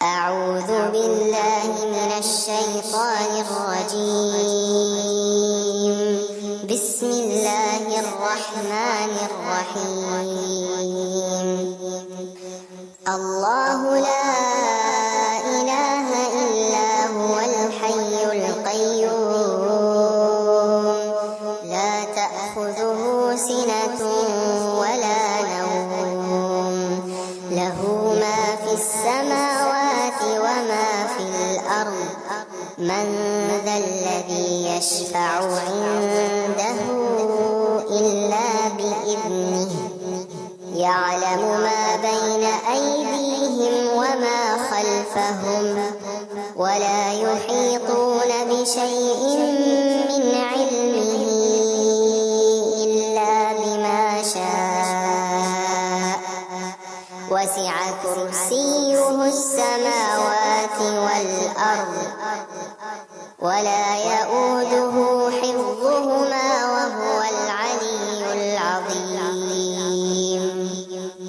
أعوذ بالله من الشيطان الرجيم. بسم الله الرحمن الرحيم. الله لا إله إلا هو الحي القيوم لا تأخذه سنة ولا نوم له ما في السماوات وما في الأرض من ذا الذي يشفع عنده إلا بإذنه يعلم ما بين أيديهم وما خلفهم ولا يحيطون بشيء من علمه إلا بما شاء وسع كرسيه السماوات والأرض ولا يؤوده